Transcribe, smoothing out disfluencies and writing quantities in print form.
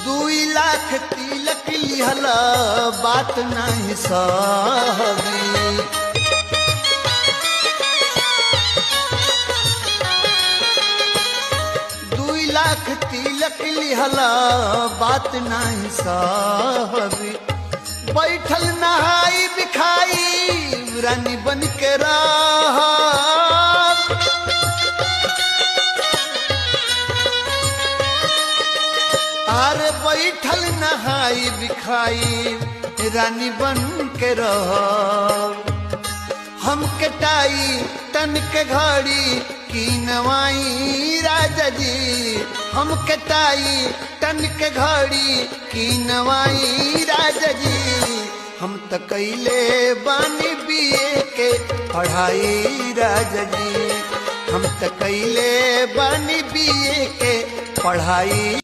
2 लाख तिलक लिहल बात नहीं सहबी 2 लाख तिलक लिहल बात नहीं सहबी बैठल नहाई बिखाई रानी बन के रह अरे बैठल नहाई बिखाई रानी बन के रह हम कटाई तन के घड़ी की नवाई राजा जी हम कटाई तन के घड़ी की नवाई राजा जी हम तो कैले बानी बीए के पढ़ाई राजा जी हम तो कैले बानी बीए के पढ़ाई।